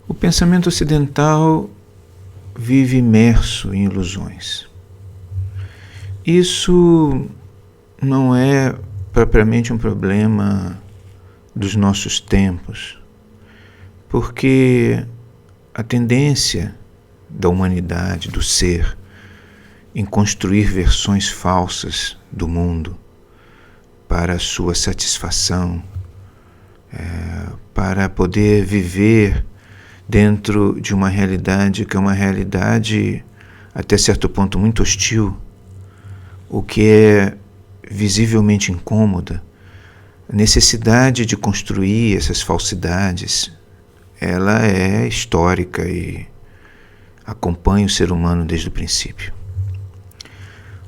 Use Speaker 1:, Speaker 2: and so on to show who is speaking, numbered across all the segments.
Speaker 1: O pensamento ocidental vive imerso em ilusões. Isso não é propriamente um problema dos nossos tempos, porque a tendência da humanidade, do ser, em construir versões falsas do mundo para a sua satisfação, para poder viver dentro de uma realidade que é uma realidade até certo ponto muito hostil, o que é visivelmente incômoda. A necessidade de construir essas falsidades, ela é histórica e acompanha o ser humano desde o princípio.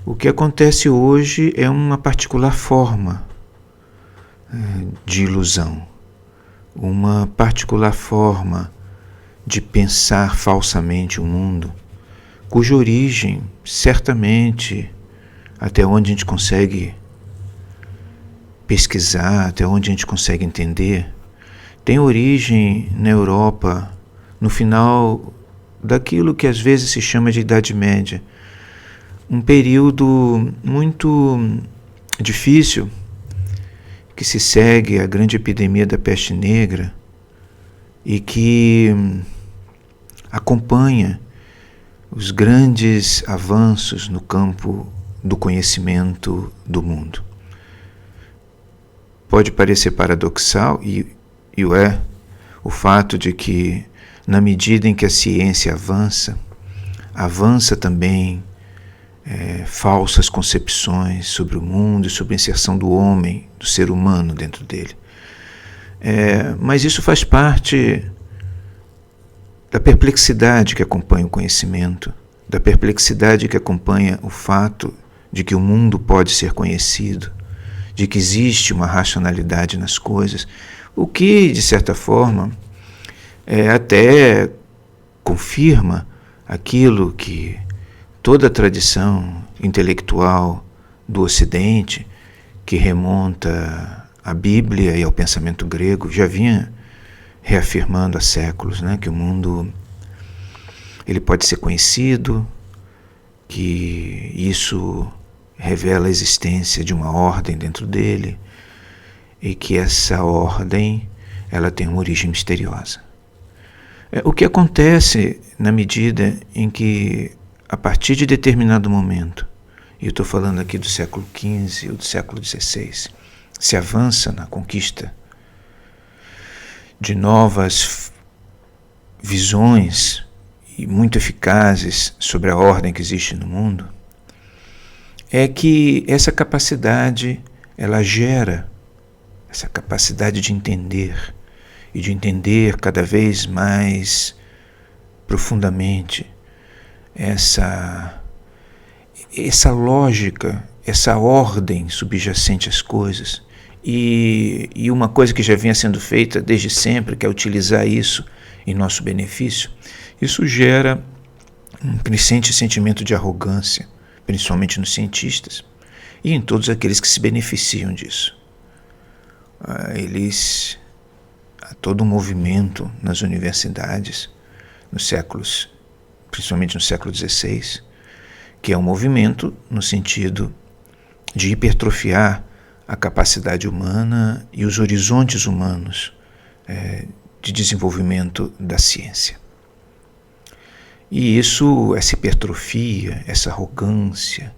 Speaker 1: O que acontece hoje é uma particular forma de ilusão, uma particular forma de pensar falsamente o mundo, cuja origem, certamente, até onde a gente consegue pesquisar, até onde a gente consegue entender, tem origem na Europa, no final daquilo que às vezes se chama de Idade Média, um período muito difícil que se segue à grande epidemia da peste negra e que acompanha os grandes avanços no campo do conhecimento do mundo. Pode parecer paradoxal, e o é, o fato de que, na medida em que a ciência avança também falsas concepções sobre o mundo e sobre a inserção do homem, do ser humano dentro dele. Mas isso faz parte da perplexidade que acompanha o conhecimento, da perplexidade que acompanha o fato de que o mundo pode ser conhecido, de que existe uma racionalidade nas coisas, o que, de certa forma, até confirma aquilo que toda a tradição intelectual do Ocidente, que remonta à Bíblia e ao pensamento grego, já vinha reafirmando há séculos, que o mundo ele pode ser conhecido, que isso revela a existência de uma ordem dentro dele e que essa ordem ela tem uma origem misteriosa. O que acontece na medida em que, a partir de determinado momento, e eu estou falando aqui do século XV ou do século XVI, se avança na conquista de novas visões e muito eficazes sobre a ordem que existe no mundo, é que essa capacidade, ela gera essa capacidade de entender, e de entender cada vez mais profundamente essa lógica, essa ordem subjacente às coisas, e uma coisa que já vinha sendo feita desde sempre, que é utilizar isso em nosso benefício. Isso gera um crescente sentimento de arrogância, principalmente nos cientistas e em todos aqueles que se beneficiam disso. Há todo um movimento nas universidades, principalmente no século XVI, que é um movimento no sentido de hipertrofiar a capacidade humana e os horizontes humanos de desenvolvimento da ciência. E essa hipertrofia, essa arrogância,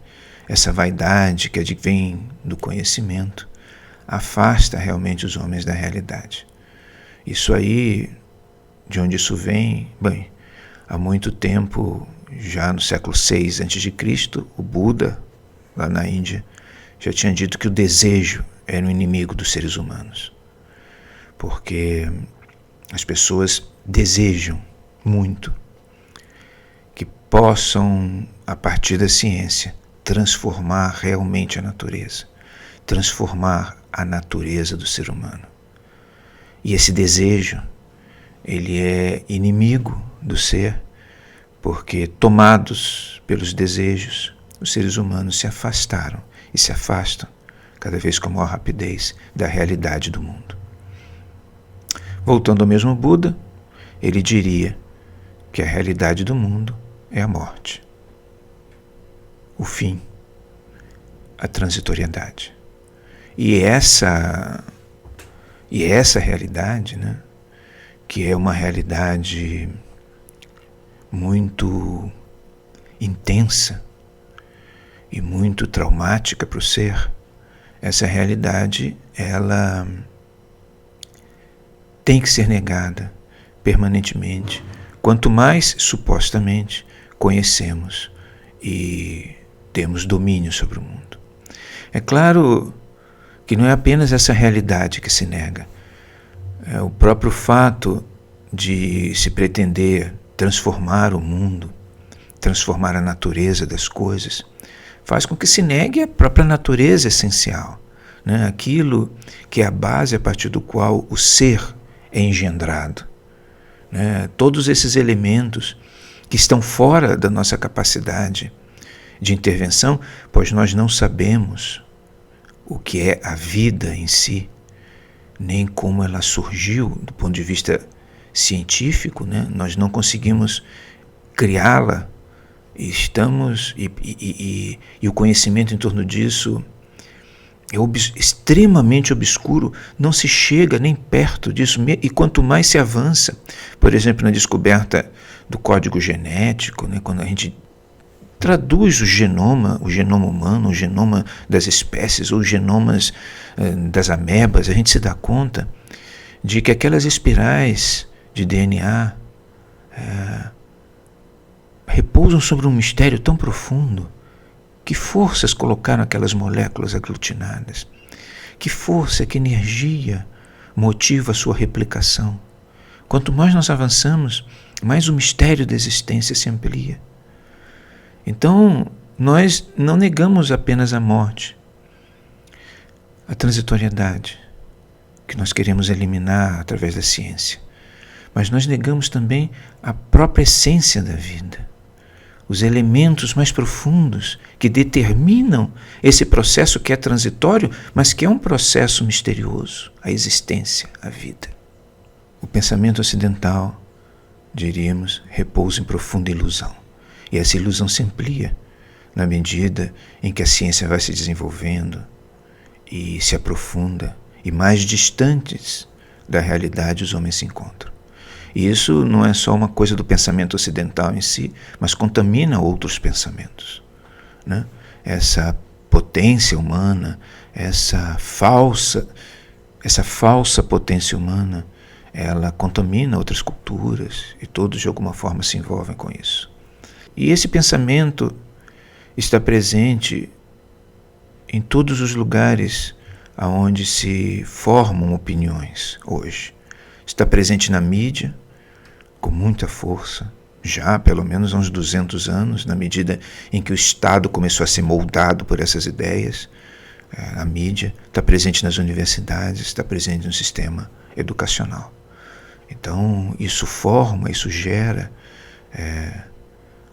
Speaker 1: essa vaidade que advém do conhecimento, afasta realmente os homens da realidade. Isso aí, de onde isso vem? Bem, há muito tempo, já no século VI a.C., o Buda, lá na Índia, já tinha dito que o desejo era o inimigo dos seres humanos. Porque as pessoas desejam muito que possam, a partir da ciência, transformar realmente a natureza, transformar a natureza do ser humano. E esse desejo, ele é inimigo do ser, porque tomados pelos desejos, os seres humanos se afastaram e se afastam cada vez com maior rapidez da realidade do mundo. Voltando ao mesmo Buda, ele diria que a realidade do mundo é a morte, o fim, a transitoriedade. E essa realidade, né, que é uma realidade muito intensa e muito traumática para o ser, essa realidade, ela tem que ser negada permanentemente, quanto mais supostamente conhecemos e temos domínio sobre o mundo. É claro que não é apenas essa realidade que se nega. É o próprio fato de se pretender transformar o mundo, transformar a natureza das coisas, faz com que se negue a própria natureza essencial, né? Aquilo que é a base a partir do qual o ser é engendrado, né? Todos esses elementos que estão fora da nossa capacidade de intervenção, pois nós não sabemos o que é a vida em si, nem como ela surgiu do ponto de vista científico, né? Nós não conseguimos criá-la. E o conhecimento em torno disso é extremamente obscuro, não se chega nem perto disso, e quanto mais se avança, por exemplo, na descoberta do código genético, né, quando a gente traduz o genoma humano, o genoma das espécies, ou os genomas das amebas, a gente se dá conta de que aquelas espirais de DNA repousam sobre um mistério tão profundo. Que forças colocaram aquelas moléculas aglutinadas? Que força, que energia motiva a sua replicação? Quanto mais nós avançamos, mais o mistério da existência se amplia. Então, nós não negamos apenas a morte, a transitoriedade, que nós queremos eliminar através da ciência, mas nós negamos também a própria essência da vida, os elementos mais profundos que determinam esse processo que é transitório, mas que é um processo misterioso, a existência, a vida. O pensamento ocidental, diríamos, repousa em profunda ilusão. E essa ilusão se amplia na medida em que a ciência vai se desenvolvendo e se aprofunda, e mais distantes da realidade os homens se encontram. E isso não é só uma coisa do pensamento ocidental em si, mas contamina outros pensamentos, né? Essa potência humana, essa falsa potência humana, ela contamina outras culturas e todos de alguma forma se envolvem com isso. E esse pensamento está presente em todos os lugares onde se formam opiniões hoje. Está presente na mídia, com muita força, já há pelo menos uns 200 anos, na medida em que o Estado começou a ser moldado por essas ideias. A mídia está presente nas universidades, está presente no sistema educacional. Então, isso gera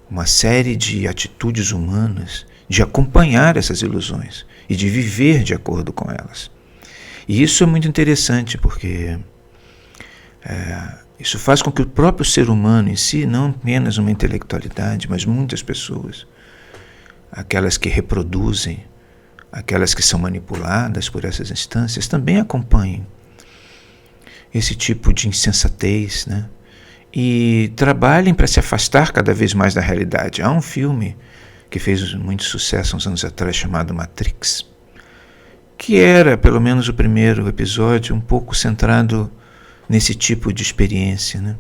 Speaker 1: uma série de atitudes humanas de acompanhar essas ilusões e de viver de acordo com elas. E isso é muito interessante, porque isso faz com que o próprio ser humano em si, não apenas uma intelectualidade, mas muitas pessoas, aquelas que reproduzem, aquelas que são manipuladas por essas instâncias, também acompanhem esse tipo de insensatez, né? E trabalhem para se afastar cada vez mais da realidade. Há um filme que fez muito sucesso uns anos atrás, chamado Matrix, que era, pelo menos o primeiro episódio, um pouco centrado nesse tipo de experiência, né?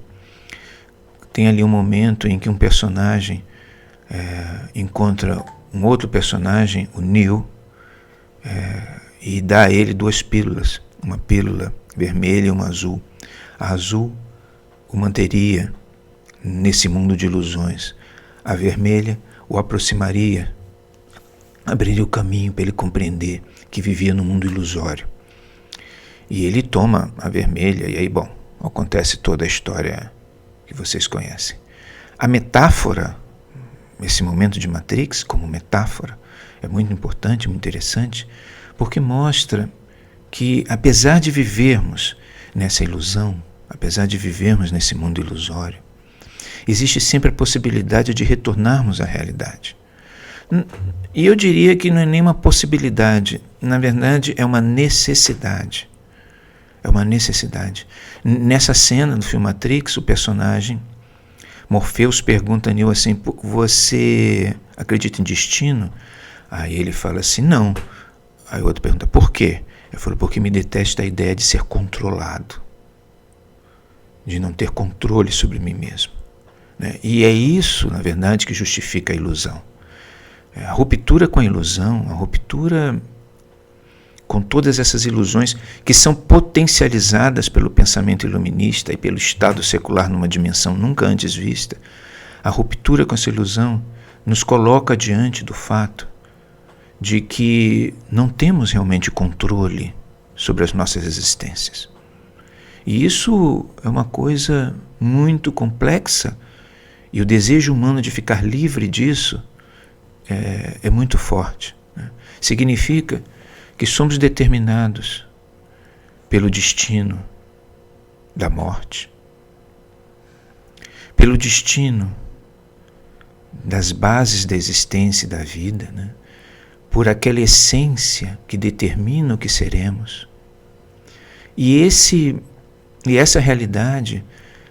Speaker 1: Tem ali um momento em que um personagem encontra um outro personagem, o Neo, e dá a ele 2 pílulas, uma pílula vermelha e uma azul. A azul o manteria nesse mundo de ilusões. A vermelha o aproximaria, abriria o caminho para ele compreender que vivia no mundo ilusório. E ele toma a vermelha, e aí, bom, acontece toda a história que vocês conhecem. A metáfora, esse momento de Matrix como metáfora, é muito importante, muito interessante, porque mostra que, apesar de vivermos nessa ilusão, apesar de vivermos nesse mundo ilusório, existe sempre a possibilidade de retornarmos à realidade. E eu diria que não é nem uma possibilidade, na verdade é uma necessidade. É uma necessidade. Nessa cena do filme Matrix, o personagem Morpheus pergunta a Neo assim: você acredita em destino? Aí ele fala assim: não. Aí o outro pergunta: por quê? Eu falo: porque me detesta a ideia de ser controlado, de não ter controle sobre mim mesmo. E é isso, na verdade, que justifica a ilusão. A ruptura com a ilusão, a ruptura com todas essas ilusões que são potencializadas pelo pensamento iluminista e pelo estado secular numa dimensão nunca antes vista, a ruptura com essa ilusão nos coloca diante do fato de que não temos realmente controle sobre as nossas existências. E isso é uma coisa muito complexa, e o desejo humano de ficar livre disso é muito forte. Significa que somos determinados pelo destino da morte, pelo destino das bases da existência e da vida, por aquela essência que determina o que seremos. E essa realidade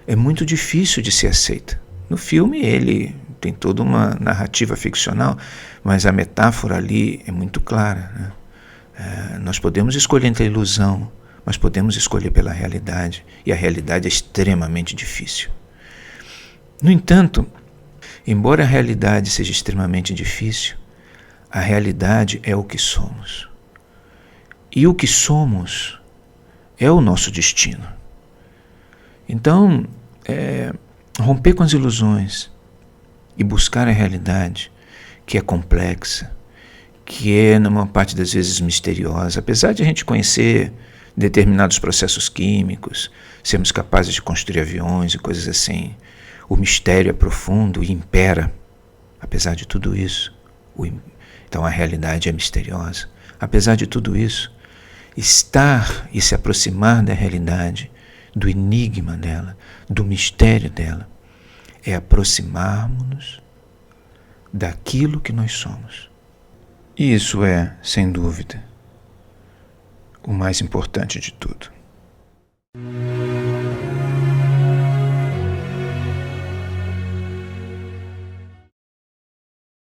Speaker 1: é muito difícil de ser aceita. No filme ele tem toda uma narrativa ficcional, mas a metáfora ali é muito clara. Nós podemos escolher entre a ilusão, mas podemos escolher pela realidade, e a realidade é extremamente difícil. No entanto, embora a realidade seja extremamente difícil, a realidade é o que somos. E o que somos é o nosso destino. Então, romper com as ilusões e buscar a realidade, que é complexa, que é, numa parte das vezes, misteriosa. Apesar de a gente conhecer determinados processos químicos, sermos capazes de construir aviões e coisas assim, o mistério é profundo e impera. Apesar de tudo isso, então a realidade é misteriosa. Apesar de tudo isso, estar e se aproximar da realidade, do enigma dela, do mistério dela, é aproximarmos-nos daquilo que nós somos. E isso é, sem dúvida, o mais importante de tudo.